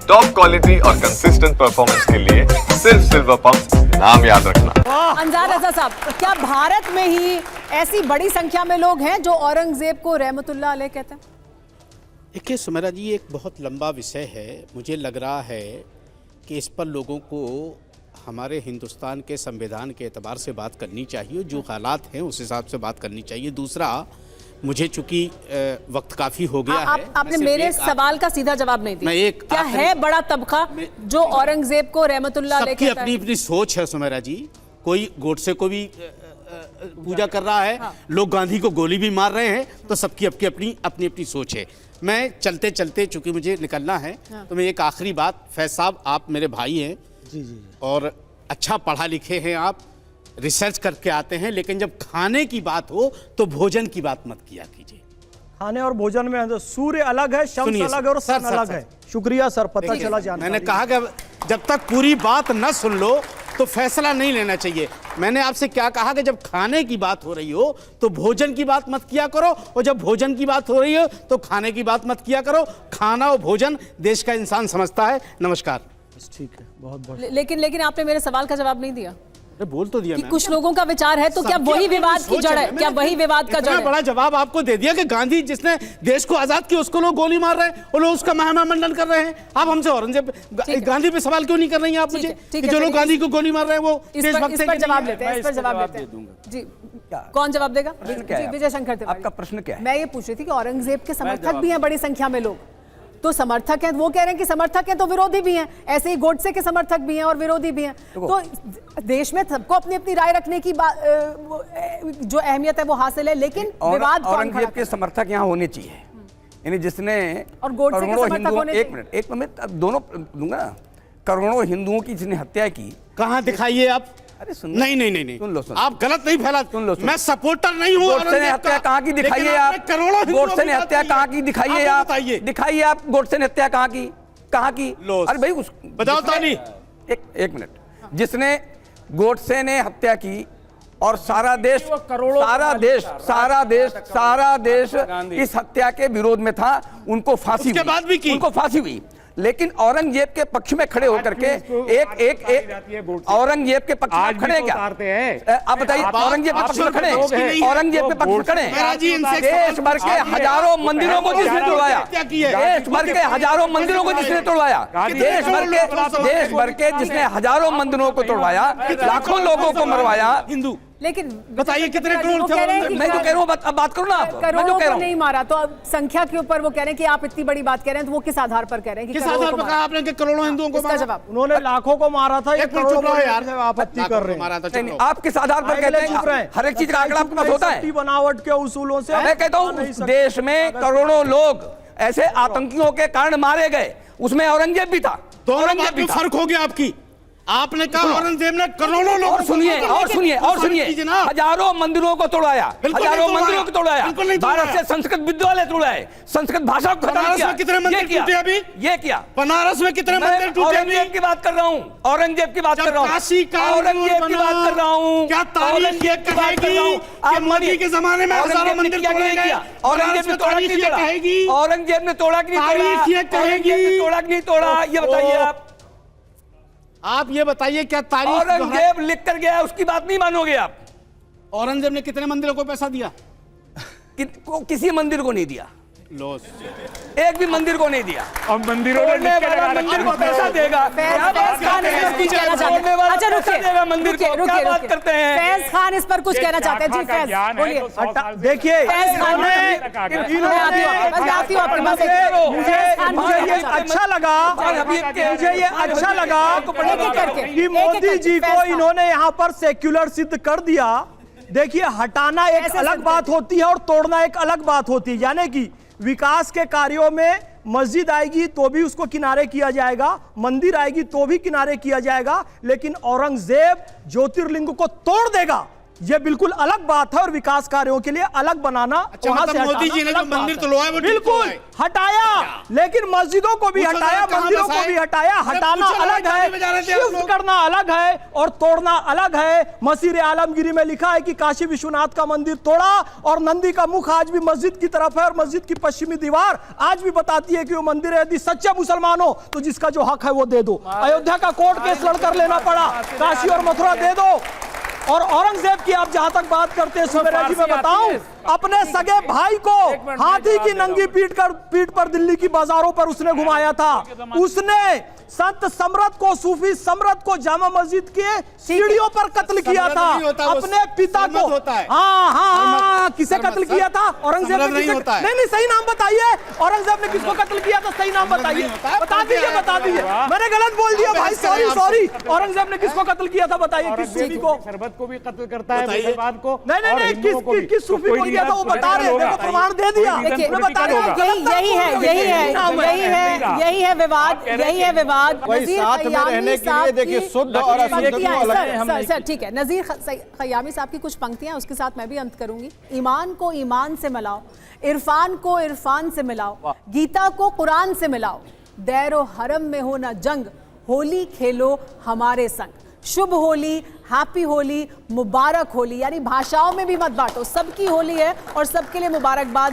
Top quality और consistent performance के लिए सिर्फ सिल्वर पंप नाम याद रखना। अंजार रजा साहब, क्या भारत में ही ऐसी बड़ी संख्या में लोग हैं जो औरंगजेब को रहमतुल्लाह अलैह कहते हैं? देखिए सुमेरा जी, एक बहुत लंबा विषय है। मुझे लग रहा है कि इस पर लोगों को हमारे हिंदुस्तान के संविधान के एतबार से बात करनी चाहिए, जो हालात हैं उस हिसाब से बात करनी चाहिए। दूसरा, मुझे चूंकि वक्त काफ़ी हो गया है, आपने मेरे सवाल का सीधा जवाब नहीं दिया। क्या है बड़ा तबका जो औरंगजेब को रहमतुल्लाह अलैह कहता है? अपनी अपनी सोच है सुमेरा जी। कोई गोडसे को भी पूजा कर रहा है, लोग गांधी को गोली भी मार रहे हैं, तो सबकी अपनी अपनी सोच है। मैं चलते चलते, चूंकि मुझे निकलना है, तो मैं एक आखिरी बात, फैज साहब आप मेरे भाई हैं जी, और अच्छा पढ़ा लिखे हैं, आप रिसर्च करके आते हैं, लेकिन जब खाने की बात हो तो भोजन की बात मत किया कीजिए। खाने और भोजन में सूर्य अलग है, शम्स अलग है और सन अलग है। शुक्रिया सर, पता चला जाना। मैंने कहा कि जब तक पूरी बात न सुन लो तो फैसला नहीं लेना चाहिए। मैंने आपसे क्या कहा कि जब खाने की बात हो रही हो तो भोजन की बात मत किया करो, और जब भोजन की बात हो रही हो तो खाने की बात मत किया करो। खाना और भोजन देश का इंसान समझता है। नमस्कार। ठीक है, बहुत बहुत। लेकिन आपने मेरे सवाल का जवाब नहीं दिया। बोल तो दिया कि कुछ लोगों का विचार है, तो क्या वही विवाद की जड़ है? क्या वही विवाद का जड़ है? बड़ा जवाब आपको दे दिया कि गांधी जिसने देश को आजाद किया उसको लोग गोली मार रहे हैं और लोग उसका महिमा मंडन कर रहे हैं। आप हमसे औरंगजेब गांधी पे सवाल क्यों नहीं कर रही हैं आप मुझे कि जो लोग गांधी को गोली मार रहे हैं वो देशभक्त हैं? जवाब लेते हैं, इस पर जवाब लेते हैं जी। कौन जवाब देगा? विजय शंकर तिवारी। आपका प्रश्न क्या है? मैं ये पूछ रही थी कि औरंगजेब के समर्थक भी हैं बड़ी संख्या में लोग, तो समर्थक हैं, वो कह रहे हैं कि समर्थक हैं तो विरोधी भी हैं, ऐसे ही गोडसे के समर्थक भी हैं और विरोधी भी हैं। तो देश में सबको अपनी अपनी राय रखने की जो अहमियत है वो हासिल है, लेकिन विवाद औरंगजेब के समर्थक यहाँ होने चाहिए, यानी जिसने और गोडसे के समर्थक होने चाहिए। एक मिनट दोनों दूंगा। करोड़ों हिंदुओं की जिसने हत्या की, कहाँ दिखाइए आप? अरे सुन, नहीं सुन लो, आप गलत नहीं फैला। सुन लो, मैं सपोर्टर नहीं हूँ। गोडसे ने हत्या कहाँ की दिखाइए आप? गोडसे ने हत्या कहाँ की दिखाइए आप? दिखाइए आप गोडसे ने हत्या कहाँ की? अरे भाई बताओ ताली। एक मिनट। जिसने गोडसे ने हत्या की और सारा देश इस हत्या के विरोध में था, उनको फांसी उसके बाद भी की, उनको फांसी हुई। लेकिन औरंगजेब के पक्ष में खड़े होकर के एक औरंगजेब के पक्ष में खड़े क्या? आप बताइए, औरंगजेब के पक्ष में खड़े? औरंगजेब के पक्ष में खड़े? देश भर के हजारों मंदिरों को जिसने तोड़वाया, देश भर के हजारों मंदिरों को जिसने तोड़वाया, देश भर के जिसने हजारों मंदिरों को तोड़वाया, लाखों लोगों को मरवाया। हिंदू, लेकिन बताइए कितने करोड़ थे? मैं तो कह रहा हूँ, अब बात करो ना आप। करोड़ों को नहीं मारा, तो अब संख्या के ऊपर वो कह रहे हैं कि आप इतनी बड़ी बात कह रहे हैं, तो वो किस आधार पर कह रहे हैं? किस आधार पर कहा आपने कि करोड़ों हिंदुओं को मारा? जवाब, उन्होंने लाखों को मारा था। एक मिनट चुप रहो यार, आपत्ति कर रहे हैं। आप किस आधार पर कहते हैं? हर एक चीज का आंकड़ा आपके पास होता है। बनावट के उसूलों से मैं कहता हूँ, देश में करोड़ों लोग ऐसे आतंकियों के कारण मारे गए, उसमें औरंगजेब भी था। औरंगजेब भी फर्क हो गया आपकी। आपने कहा औरंगजेब ने करोड़ों लोग। और सुनिए, हजारों मंदिरों को तोड़वाया, हजारों मंदिरों को तोड़वाया। भारत से संस्कृत विद्यालय तोड़वाए, संस्कृत भाषा को खत्म किया। कितने मंदिर टूटे अभी? ये किया। बनारस में कितने मंदिर टूटे? औरंगजेब की बात कर रहा हूँ, औरंगजेब की बात कर रहा हूँ, औरंगजेब की बात कर रहा हूँ। क्या तारीख ये कहेगी कि मोदी के जमाने में हजारों मंदिर तोड़े गए? औरंगजेब ने तोड़ा कि नहीं तोड़ा? औरंगजेब ने तोड़ा कि नहीं तोड़ा? तोड़ा कि नहीं तोड़ा? ये बताइए आप ये बताइए, क्या तारीख? औरंगजेब लिख कर गया, उसकी बात नहीं मानोगे आप। औरंगजेब ने कितने मंदिरों को पैसा दिया? किसी मंदिर को नहीं दिया, एक भी मंदिर को नहीं दिया। अब मंदिरों ने मंदिर को पैसा देगा। अच्छा रुकिए, मंदिर को क्या बात करते हैं? फैज खान इस पर कुछ कहना चाहते हैं। जी फैज बोलिए। देखिए, मुझे ये अच्छा लगा कि मोदी जी को इन्होंने यहाँ पर सेक्युलर सिद्ध कर दिया। देखिए, हटाना एक अलग बात होती है और तोड़ना एक अलग बात होती है। यानी कि विकास के कार्यों में मस्जिद आएगी तो भी उसको किनारे किया जाएगा, मंदिर आएगी तो भी किनारे किया जाएगा, लेकिन औरंगजेब ज्योतिर्लिंग को तोड़ देगा ये बिल्कुल अलग बात है और विकास कार्यों के लिए अलग बनाना, अच्छा, वहां मतलब से मोदी हटाना जी ने जो अलग बात मंदिर है। तोड़वाए वो ठीक बिल्कुल तोड़वाए। हटाया, लेकिन मस्जिदों को भी पूछो हटाया, जरा कहाँ मंदिरों को बसाए? भी हटाया। अरे हटाना पूछो जरा अलग कहाँ है, बजा रहे थे आप शिफ्ट लोग? करना अलग है और तोड़ना अलग है। मसीर आलमगिरी में लिखा है कि काशी विश्वनाथ का मंदिर तोड़ा और नंदी का मुख आज भी मस्जिद की तरफ है और मस्जिद की पश्चिमी दीवार आज भी बताती है कि वो मंदिर है। यदि सच्चे मुसलमान हो तो जिसका जो हक है वो दे दो। अयोध्या का कोर्ट केस लड़कर लेना पड़ा, काशी और मथुरा दे दो। और औरंगजेब की आप जहां तक बात करते हैं सुमेरा जी, मैं बताऊं, अपने सगे भाई को हाथी की नंगी पीठ पर दिल्ली की बाजारों पर उसने घुमाया था। उसने संत सम्रत को, सूफी सम्रत को जामा मस्जिद के सीढ़ियों पर कत्ल किया था, अपने पिता को। हाँ, किसे कत्ल किया था? औरंगजेब ने नहीं, सही नाम बताइए। औरंगजेब ने किसको कत्ल किया था? सही नाम बताइए, बता दीजिए। मैंने गलत बोल दिया भाई, सॉरी। औरंगजेब ने किसको कत्ल किया था बताइए, किस सूफी को? शरबत को भी कत्ल करता है, मुसलमान को। नहीं, किस सूफी को किया था वो बता रहे थे, प्रमाण दे दिया। यही है विवाद। वही साथ में रहने के लिए देखिए शुद्ध और अशुद्ध को अलग है। सर ठीक है, नजीर खयामी साहब की कुछ पंक्तियां, उसके साथ मैं भी अंत करूंगी। ईमान को ईमान से मिलाओ, इरफान को इरफान से मिलाओ, गीता को कुरान से मिलाओ, दैरो हरम में हो ना जंग, होली खेलो हमारे संग। शुभ होली, हैप्पी होली, मुबारक होली। यानी भाषाओं में भी मत बांटो, सबकी होली है और सबके लिए मुबारकबाद है।